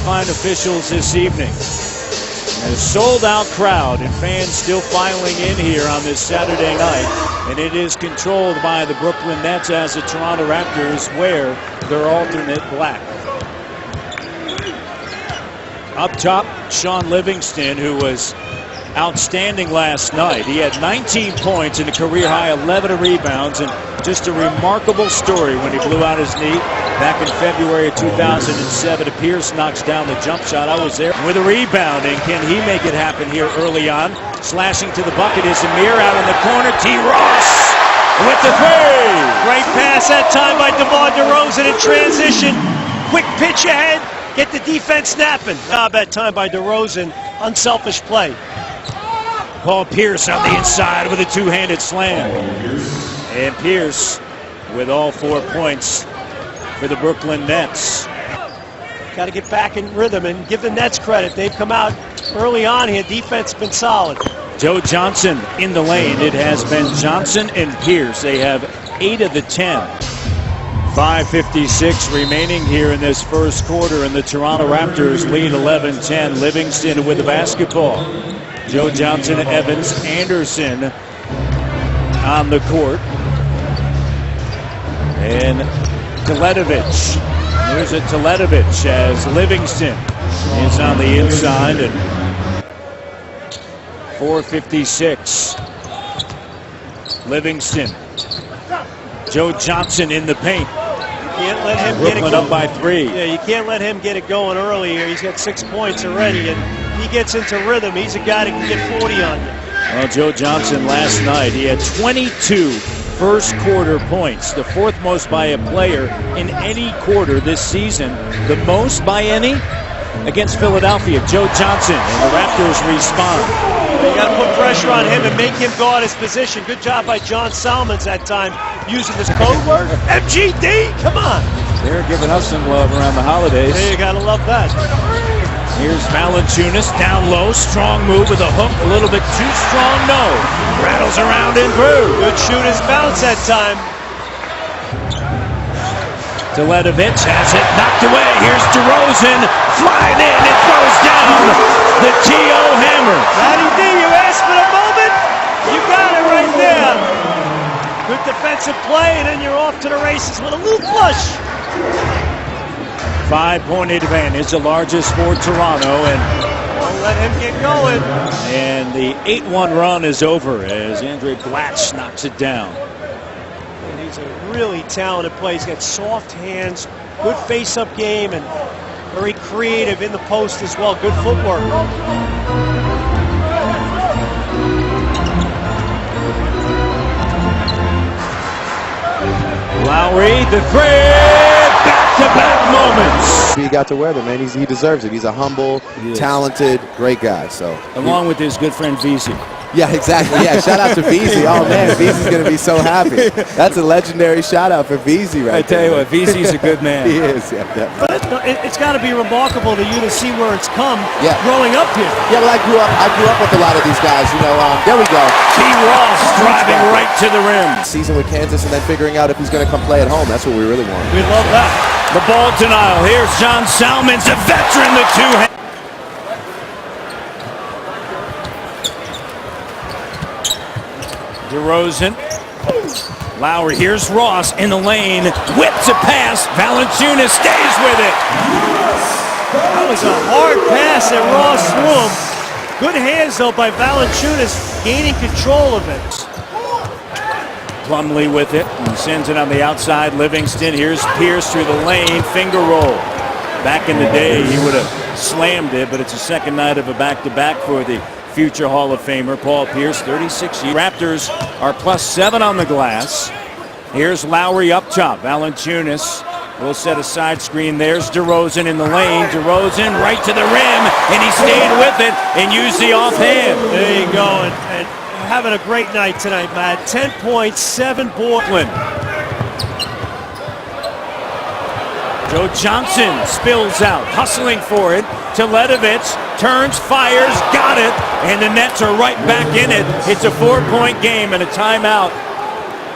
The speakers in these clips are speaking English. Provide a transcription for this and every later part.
fine officials this evening. And a sold-out crowd and fans still filing in here on this Saturday night. And it is controlled by the Brooklyn Nets as the Toronto Raptors wear their alternate black. Up top, Sean Livingston, who was outstanding last night. He had 19 points and a career-high 11 rebounds, and just a remarkable story when he blew out his knee back in February of 2007. Pierce knocks down the jump shot. I was there with a rebound, and can he make it happen here early on? Slashing to the bucket is Amir out in the corner. T. Ross with the three. Great pass that time by DeRozan in transition. Quick pitch ahead. Get the defense snapping. Job that time by DeRozan. Unselfish play. Paul Pierce on the inside with a two-handed slam. And Pierce with all 4 points for the Brooklyn Nets. Got to get back in rhythm and give the Nets credit. They've come out early on here. Defense has been solid. Joe Johnson in the lane. It has been Johnson and Pierce. They have 8 of the 10. 5:56 remaining here in this first quarter, and the Toronto Raptors lead 11-10. Livingston with the basketball. Joe Johnson, Evans, Anderson on the court. And Teletovic. There's a Teletovic as Livingston is on the inside. And 4:56. Livingston. Joe Johnson in the paint. You can't let him Brooklyn get it up by 3. Yeah, you can't let him get it going early here. He's got 6 points already, and he gets into rhythm. He's a guy that can get 40 on you. Well, Joe Johnson last night, he had 22 first quarter points, the 4th most by a player in any quarter this season, the most by any against Philadelphia. Joe Johnson, and the Raptors respond. You got to put pressure on him and make him go out his position. Good job by John Salmons that time using this code word. MGD, come on. They're giving us some love around the holidays. Hey, you got to love that. Here's Valanciunas down low, strong move with a hook, a little bit too strong, no. Rattles around and through. Good shooter's bounce that time. Teletovic has it knocked away. Here's DeRozan flying in. It goes down. The T.O. hammer. Matty D, you asked for the moment. You got it right there. Good defensive play, and then you're off to the races with a little flush. 5-point advantage, the largest for Toronto, and don't let him get going. And the 8-1 run is over as Andre Blatch knocks it down. And he's a really talented player. He's got soft hands, good face-up game, and very creative in the post as well. Good footwork. Lowry, the three, back-to-back moments. He got to wear them, man. He deserves it. He's a humble, talented, great guy. So along with his good friend VZ. Yeah, exactly. Yeah, shout out to VZ. Oh man, VZ's gonna be so happy. That's a legendary shout out for VZ right there. I tell you what, VZ's a good man. He is. Yeah, but it's got to be remarkable to you to see where it's come. Yeah. Growing up here. Yeah, well, I grew up with a lot of these guys. You know, there we go. T. Ross driving right to the rim. Season with Kansas, and then figuring out if he's going to come play at home. That's what we really want. We love that. The ball denial. Here's John Salmons, a veteran, the two-hand. DeRozan. Lowry, here's Ross in the lane, whips a pass, Valanciunas stays with it. That was a hard pass that Ross threw him. Good hands though by Valanciunas, gaining control of it. Plumlee with it and sends it on the outside. Livingston, here's Pierce through the lane, finger roll. Back in the day he would have slammed it, but it's the second night of a back-to-back for the future Hall of Famer Paul Pierce, 36 years. Raptors are +7 on the glass. Here's Lowry up top. Valanciunas will set a side screen. There's DeRozan in the lane. DeRozan right to the rim, and he stayed with it and used the offhand. There you go. And having a great night tonight, Matt. 10 points, 7 Portland. Joe Johnson spills out, hustling for it. Teletovic turns, fires, got it, and the Nets are right back in it. It's a 4-point game, and a timeout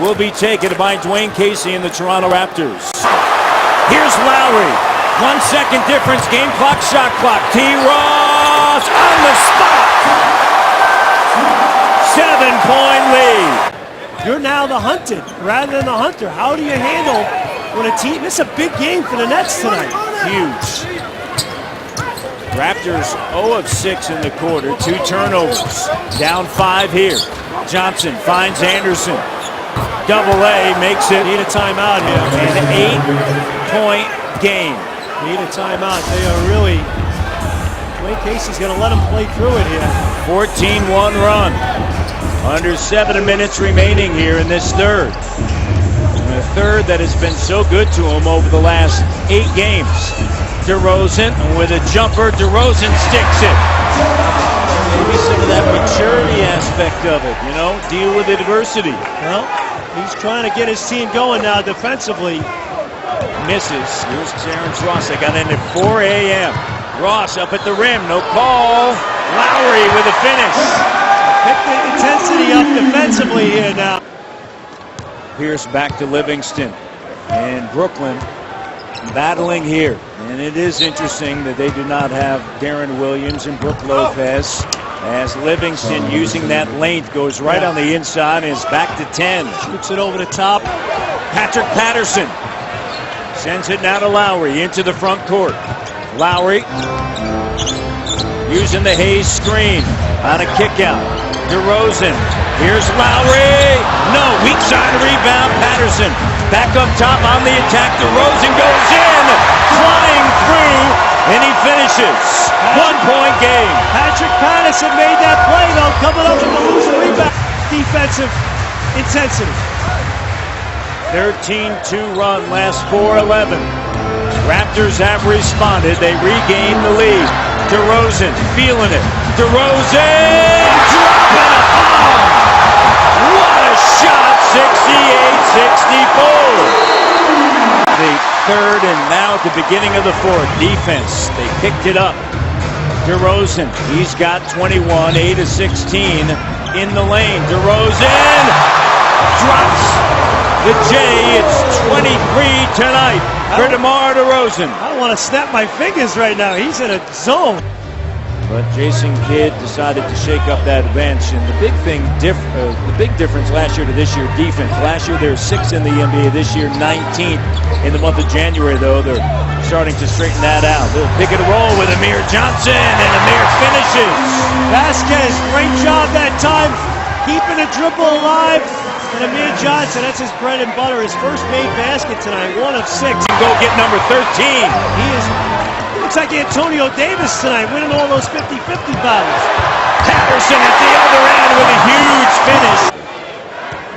will be taken by Dwayne Casey and the Toronto Raptors. Here's Lowry. 1 second difference, game clock, shot clock. T-Ross on the spot. 7-point lead. You're now the hunted rather than the hunter. How do you handle when a team, this is a big game for the Nets tonight. Huge. Raptors 0 of 6 in the quarter, 2 turnovers. Down 5 here. Johnson finds Anderson. Double A makes it. Need a timeout here. An 8-point game. Need a timeout. They are really, Dwayne Casey's going to let them play through it here. 14-1 run. Under 7 minutes remaining here in this third. And a third that has been so good to him over the last 8 games. DeRozan with a jumper. DeRozan sticks it. Maybe some of that maturity aspect of it, you know, deal with adversity. Well, he's trying to get his team going now defensively. Misses. Here's Terrence Ross. They got in at 4 a.m. Ross up at the rim. No call. Lowry with a finish. Pick the intensity up defensively here now. Pierce back to Livingston. And Brooklyn battling here. And it is interesting that they do not have Darren Williams and Brook Lopez, as Livingston, using that length, goes right on the inside and is back to 10. Shoots it over the top. Patrick Patterson sends it now to Lowry into the front court. Lowry using the Hayes screen on a kick out. DeRozan, here's Lowry. No, weak side rebound. Patterson back up top on the attack. DeRozan goes in, flying through, and he finishes. 1-point game. Patrick Patterson made that play though, coming up with the loose rebound. Defensive intensity. 13-2 run, last 4-11. Raptors have responded. They regain the lead. DeRozan feeling it. DeRozan dropping a bomb. What a shot! 68-64. The third and now at the beginning of the fourth. Defense, they picked it up. DeRozan, he's got 21, 8 of 16 in the lane. DeRozan drops the J. It's 23 tonight for DeMar DeRozan. I don't want to snap my fingers right now. He's in a zone. But Jason Kidd decided to shake up that bench, and the big thing, the big difference last year to this year, defense. Last year they were 6th in the NBA. This year 19th in the month of January. Though they're starting to straighten that out. They'll pick and roll with Amir Johnson, and Amir finishes. Vasquez, great job that time, keeping the dribble alive. And Amir Johnson, that's his bread and butter. His first made basket tonight, 1 of 6. Go get number 13. He is. Looks like Antonio Davis tonight, winning all those 50-50 battles. Patterson at the other end with a huge finish.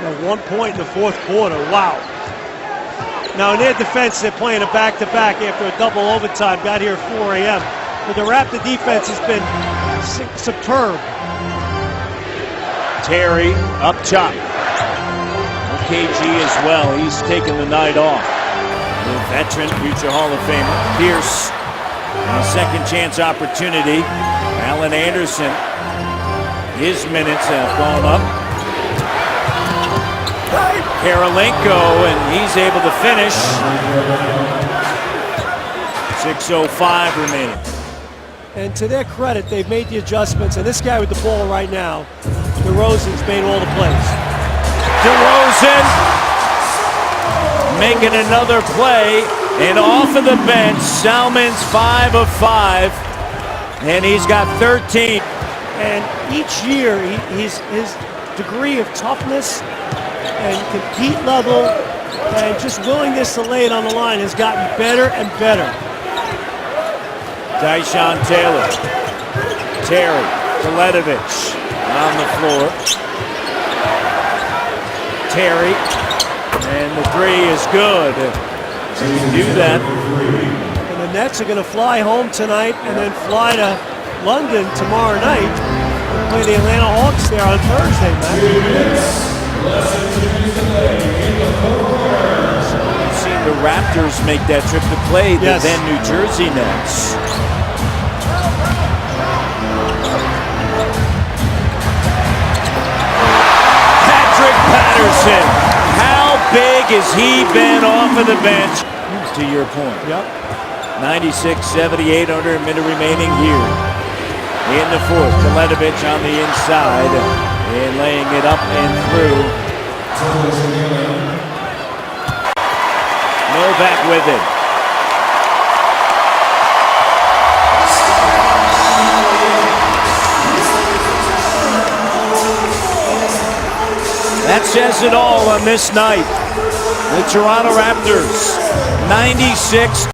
Now 1 point in the fourth quarter. Wow. Now in their defense, they're playing a back-to-back after a double overtime. Got here at 4 a.m. But the Raptor defense has been superb. Terry up top. KG as well. He's taken the night off. The veteran, future Hall of Famer, Pierce. And a second chance opportunity. Allen Anderson, his minutes have gone up. Karolinko, and he's able to finish. 6:05 remaining. And to their credit, they've made the adjustments. And this guy with the ball right now, DeRozan's made all the plays. DeRozan making another play. And off of the bench, Salmon's 5 of 5, and he's got 13. And each year, his degree of toughness and compete level and just willingness to lay it on the line has gotten better and better. Tyshawn Taylor, Terry, Teletovich on the floor. Terry, and the 3 is good. So you can do that. And the Nets are going to fly home tonight and then fly to London tomorrow night and play the Atlanta Hawks there on Thursday, man. You've seen the Raptors make that trip to play the then New Jersey Nets. Patrick Patterson. How big has he been off of the bench? To your point. Yep. 96-78, under a minute remaining here in the fourth. Teletovic on the inside and laying it up and through. Novak with it. That says it all on this night. The Toronto Raptors, 96